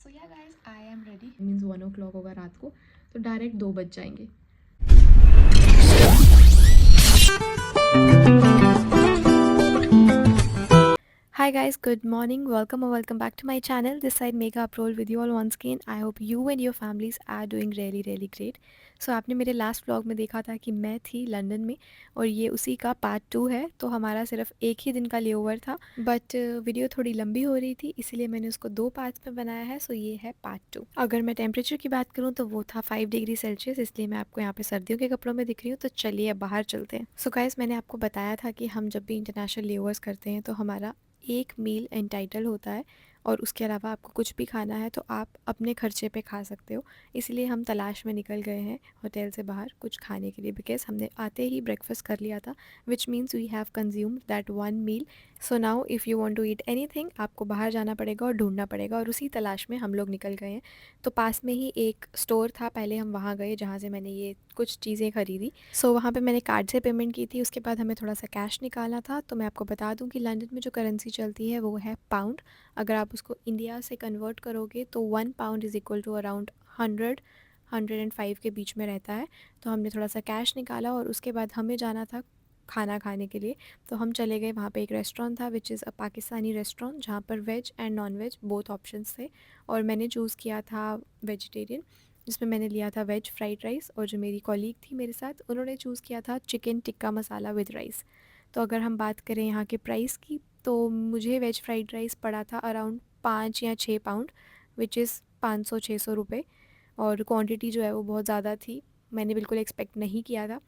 So yeah guys I am ready. Means 1 o'clock होगा रात को, तो डायरेक्ट 2 बज जाएंगे। Hi guys, good morning, welcome or welcome back to my channel. This side Megha Aprol with you all once again. I hope you and your families are doing really great. So आपने मेरे last vlog में देखा था कि मैं थी London में और ये उसी का पार्ट 2 है। तो हमारा सिर्फ एक ही दिन का लेओवर था, बट वीडियो थोड़ी लंबी हो रही थी, इसीलिए मैंने उसको 2 पार्ट्स में बनाया है। सो ये है पार्ट 2। अगर मैं टेम्परेचर की बात करूँ तो वो था 5 डिग्री सेल्सियस, इसलिए मैं आपको यहाँ पे सर्दियों के कपड़ों में दिख रही हूँ। तो चलिए अब बाहर चलते हैं। सो गाइस, मैंने आपको बताया था कि हम जब भी इंटरनेशनल लेओवर्स करते हैं तो हमारा एक मील एंटाइटल होता है और उसके अलावा आपको कुछ भी खाना है तो आप अपने खर्चे पे खा सकते हो। इसलिए हम तलाश में निकल गए हैं होटल से बाहर कुछ खाने के लिए, बिकॉज हमने आते ही ब्रेकफास्ट कर लिया था, which means we have consumed that 1 meal. So now if you want to eat anything आपको बाहर जाना पड़ेगा और ढूंढना पड़ेगा, और उसी तलाश में हम लोग निकल गए हैं। तो पास में ही एक स्टोर था, पहले हम वहाँ गए जहाँ से मैंने ये कुछ चीज़ें ख़रीदी। सो वहाँ पे मैंने कार्ड से पेमेंट की थी, उसके बाद हमें थोड़ा सा कैश निकालना था। तो मैं आपको बता दूँ कि लंदन में जो करेंसी चलती है वो है पाउंड। अगर आप उसको इंडिया से कन्वर्ट करोगे तो 1 pound is equal to around 100-105 के बीच में रहता है। तो हमने थोड़ा सा कैश निकाला और उसके बाद हमें जाना था खाना खाने के लिए। तो हम चले गए, वहाँ पे एक रेस्टोरेंट था which is a Pakistani restaurant, जहाँ पर veg and non veg both options थे, और मैंने चूज़ किया था वेजिटेरियन, जिसमें मैंने लिया था वेज फ्राइड राइस। और जो मेरी कॉलीग थी मेरे साथ, उन्होंने चूज़ किया था chicken tikka masala with rice. तो अगर हम बात करें यहाँ के प्राइस की, तो मुझे वेज फ्राइड राइस पड़ा था अराउंड 5 या 6 पाउंड, विच इज़ 500-600 रुपये। और क्वांटिटी जो है वो बहुत ज़्यादा थी, मैंने बिल्कुल एक्सपेक्ट नहीं किया था,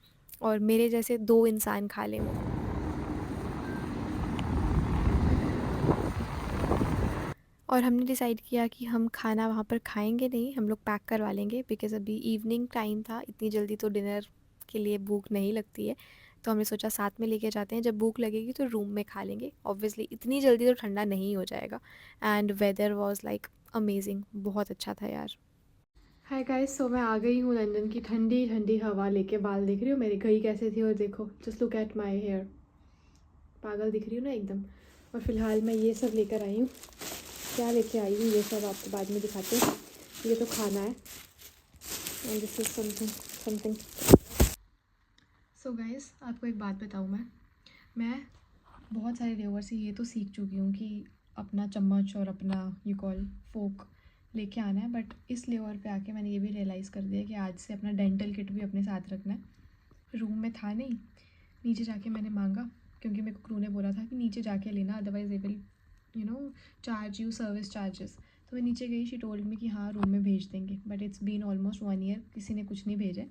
और मेरे जैसे 2 इंसान खा लें वो। और हमने डिसाइड किया कि हम खाना वहाँ पर खाएंगे नहीं, हम लोग पैक करवा लेंगे, बिकॉज़ अभी इवनिंग टाइम था, इतनी जल्दी तो डिनर के लिए भूख नहीं लगती है। तो हमने सोचा साथ में लेके जाते हैं, जब भूख लगेगी तो रूम में खा लेंगे। ऑब्वियसली इतनी जल्दी तो ठंडा नहीं हो जाएगा। And weather was like amazing, बहुत अच्छा था यार। हाय गाइस, सो मैं आ गई हूँ लंदन की ठंडी ठंडी हवा लेके। बाल देख रही हो मेरे गई कैसे थी, और देखो just look at my hair, पागल दिख रही हूँ ना एकदम। और फिलहाल मैं ये सब लेकर आई हूँ। क्या लेके आई हूँ ये सब आपको बाद में दिखाते हैं। ये तो खाना है, and this is something. So guys, आपको एक बात बताऊँ, मैं बहुत सारे लेवर से ये तो सीख चुकी हूँ कि अपना चम्मच और अपना यू कॉल फोक लेके आना है, बट इस लेवर पे आके मैंने ये भी रियलाइज़ कर दिया कि आज से अपना डेंटल किट भी अपने साथ रखना है। रूम में था नहीं, नीचे जाके मैंने मांगा, क्योंकि मेरे को क्रू ने बोला था कि नीचे जाके लेना, otherwise they will charge you service charges. तो मैं नीचे गई, शी टोल्ड मी कि हाँ रूम में भेज देंगे, but it's been almost 1 year किसी ने कुछ नहीं भेजा।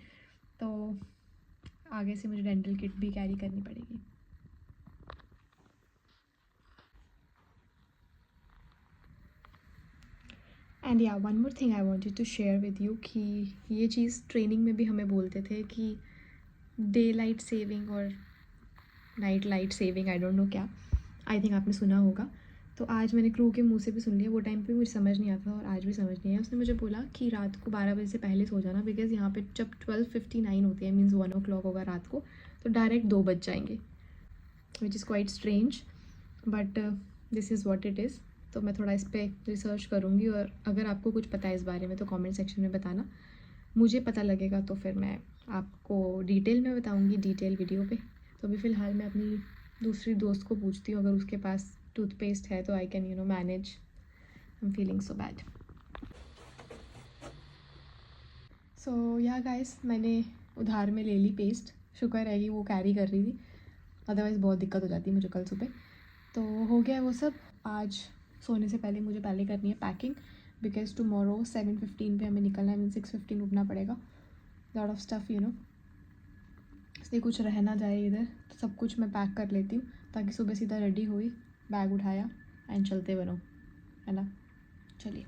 तो आगे से मुझे डेंटल किट भी कैरी करनी पड़ेगी। एंड या one more thing I wanted to share with you कि ये चीज़ ट्रेनिंग में भी हमें बोलते थे कि डे लाइट सेविंग और night light saving, I don't know क्या, आई थिंक आपने सुना होगा। तो आज मैंने क्रू के मुंह से भी सुन लिया, वो टाइम पे मुझे समझ नहीं आता और आज भी समझ नहीं है। उसने मुझे बोला कि रात को 12 बजे से पहले सो जाना, बिकॉज़ यहाँ पे जब 12:59 होती है, मीन्स 1 o'clock होगा रात को, तो डायरेक्ट 2 बज जाएंगे, which is quite strange, but this is what it is. तो मैं थोड़ा इस पर रिसर्च करूँगी, और अगर आपको कुछ पता है इस बारे में तो कमेंट सेक्शन में बताना। मुझे पता लगेगा तो फिर मैं आपको डिटेल में बताऊँगी, डिटेल वीडियो पे। तो अभी फ़िलहाल मैं अपनी दूसरी दोस्त को पूछती हूँ, अगर उसके पास टूथपेस्ट है तो I can manage. I am feeling so bad. So yeah guys, मैंने उधार में ले ली पेस्ट, शुक्र है कि वो कैरी कर रही थी, अदरवाइज़ बहुत दिक्कत हो जाती मुझे कल सुबह। तो हो गया वो सब। आज सोने से पहले मुझे पहले करनी है पैकिंग, बिकॉज टमोरो 7:15 पे हमें निकलना है, मीन 6:15 उठना पड़ेगा। लॉट ऑफ स्टफ़ इसलिए कुछ रह ना जाए इधर, तो सब कुछ मैं पैक कर लेती हूँ, ताकि सुबह सीधा रेडी हुई, बैग उठाया एंड चलते बनो, है ना। चलिए।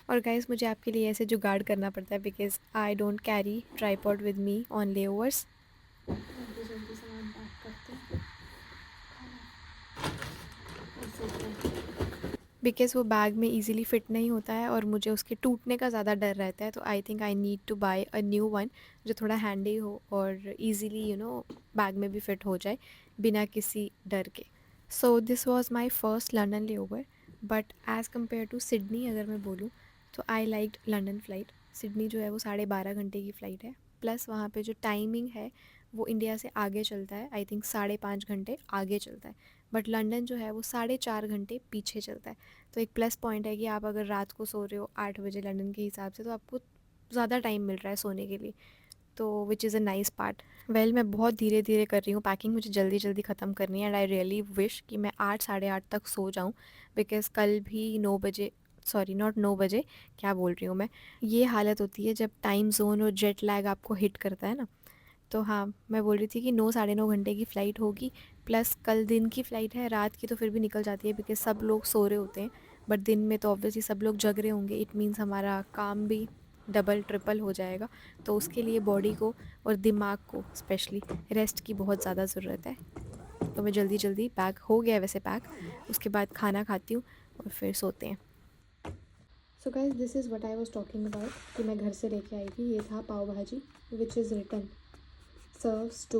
और गाइस, मुझे आपके लिए ऐसे जुगाड़ करना पड़ता है, because I don't carry tripod with me on layovers. जल्दी जल्दी सामान पैक करते हैं, बिकॉज़ वो बैग में इजीली फ़िट नहीं होता है और मुझे उसके टूटने का ज़्यादा डर रहता है। तो I think I need to buy a new one, जो थोड़ा हैंडी हो और इजीली बैग में भी फ़िट हो जाए बिना किसी डर के। So this was my first London layover. But as compare to Sydney अगर मैं बोलूँ तो I liked London flight. Sydney जो है वो 12.5 घंटे की फ़्लाइट है, प्लस वहाँ पे जो टाइमिंग है वो इंडिया से आगे चलता है, आई थिंक 5.5 घंटे आगे चलता है। बट लंदन जो है वो 4.5 घंटे पीछे चलता है। तो एक प्लस पॉइंट है कि आप अगर रात को सो रहे हो 8 बजे लंदन के हिसाब से, तो आपको ज़्यादा टाइम मिल रहा है सोने के लिए, तो विच is a nice part. Well मैं बहुत धीरे धीरे कर रही हूँ पैकिंग, मुझे जल्दी जल्दी ख़त्म करनी है एंड आई रियली विश कि मैं 8 साढ़े 8 तक सो जाऊँ, बिकॉज़ कल भी 9 बजे, सॉरी नॉट 9 बजे, क्या बोल रही हूँ मैं, ये हालत होती है जब टाइम जोन और जेट लैग आपको हिट करता है ना। तो हाँ, मैं बोल रही थी कि 9 साढ़े 9 घंटे की फ़्लाइट होगी, प्लस कल दिन की फ़्लाइट है, रात की तो फिर भी निकल जाती है बिकॉज़ सब लोग सो रहे होते हैं, बट दिन में तो ऑब्वियसली सब लोग जग रहे होंगे, इट मीन्स हमारा काम भी डबल ट्रिपल हो जाएगा। तो उसके लिए बॉडी को और दिमाग को स्पेशली रेस्ट की बहुत ज़्यादा ज़रूरत है। तो मैं जल्दी जल्दी पैक हो गया है वैसे पैक, उसके बाद खाना खाती हूँ और फिर सोते हैं। So guys, this is what I was talking about कि मैं घर से लेके आई थी। ये था pav bhaji which is written serves two,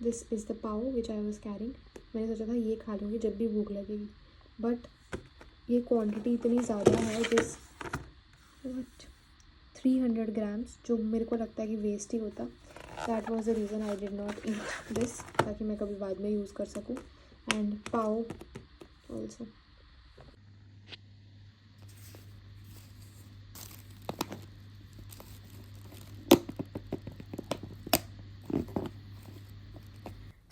this is the pav which I was carrying. मैंने सोचा था ये खा लूँगी जब भी भूख लगेगी, बट ये क्वांटिटी इतनी ज़्यादा है, दिस वट 300 ग्राम्स, जो मेरे को लगता है कि वेस्ट ही होता। That was the reason I did not eat this, ताकि मैं कभी बाद में यूज़ कर सकूँ। And pav also.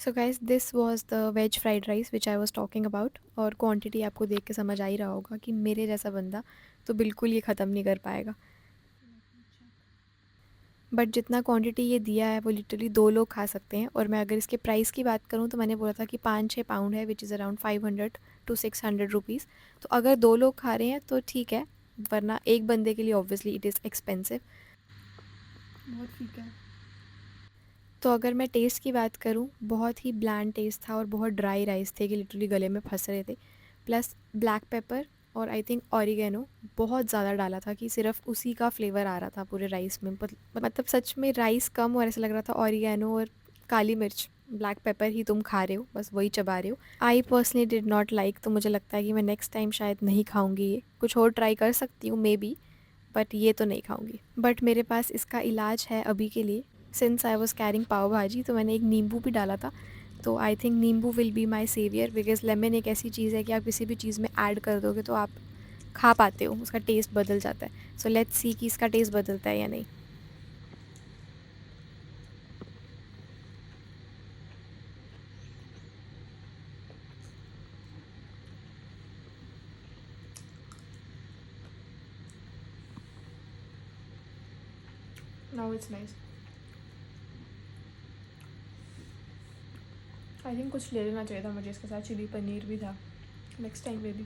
So guys, this was the ways fried rice which I was talking about, और क्वांटिटी आपको देख के समझ आ ही रहा होगा कि मेरे जैसा बंदा तो बिल्कुल ये ख़त्म नहीं कर पाएगा। बट जितना क्वांटिटी ये दिया है वो लिटरली 2 लोग खा सकते हैं। और मैं अगर इसके प्राइस की बात करूँ तो मैंने बोला था कि 5-6 पाउंड है, which is around 500 to 600 rupees. तो अगर 2 लोग खा रहे हैं तो ठीक है, वरना एक बंदे के लिए ऑब्वियसली इट इज़ एक्सपेंसिव। बहुत फीका है। तो अगर मैं टेस्ट की बात करूँ, बहुत ही ब्लैंड टेस्ट था और बहुत ड्राई राइस थे कि लिटरली गले में फंस रहे थे। प्लस ब्लैक पेपर और आई थिंक ऑरिगेनो बहुत ज़्यादा डाला था कि सिर्फ उसी का फ्लेवर आ रहा था पूरे राइस में। मतलब सच में राइस कम और ऐसा लग रहा था ऑरिगेनो और काली मिर्च, ब्लैक पेपर ही तुम खा रहे हो, बस वही चबा रहे हो। I personally did not like, तो मुझे लगता है कि मैं नेक्स्ट टाइम शायद नहीं खाऊंगी ये, कुछ और ट्राई कर सकती हूँ मे बी, बट ये तो नहीं खाऊंगी। बट मेरे पास इसका इलाज है अभी के लिए, since I was carrying pav bhaji, तो मैंने एक नींबू भी डाला था। तो I think nimbu will be my saviour, because lemon एक ऐसी चीज़ है कि आप किसी भी चीज़ में ऐड कर दोगे तो आप खा पाते हो, उसका टेस्ट बदल जाता है। सो लेट्स सी कि इसका टेस्ट बदलता है या नहीं। Now it's nice. I think कुछ ले लेना चाहिए था मुझे इसके साथ, चिली पनीर भी था, नेक्स्ट टाइम मे बी।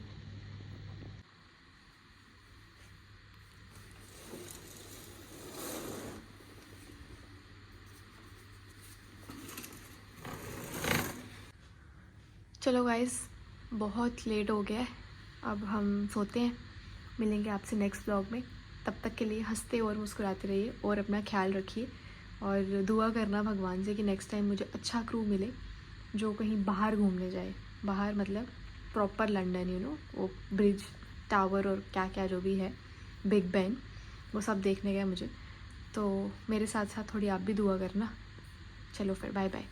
चलो गाइस, बहुत लेट हो गया है, अब हम सोते हैं। मिलेंगे आपसे नेक्स्ट व्लॉग में, तब तक के लिए हंसते और मुस्कुराते रहिए और अपना ख्याल रखिए। और दुआ करना भगवान से कि नेक्स्ट टाइम मुझे अच्छा क्रू मिले जो कहीं बाहर घूमने जाए। बाहर मतलब प्रॉपर लंदन, यू नो, वो ब्रिज, टावर और क्या क्या जो भी है, बिग बैन, वो सब देखने गए मुझे। तो मेरे साथ साथ थोड़ी आप भी दुआ करना। चलो फिर, बाय बाय।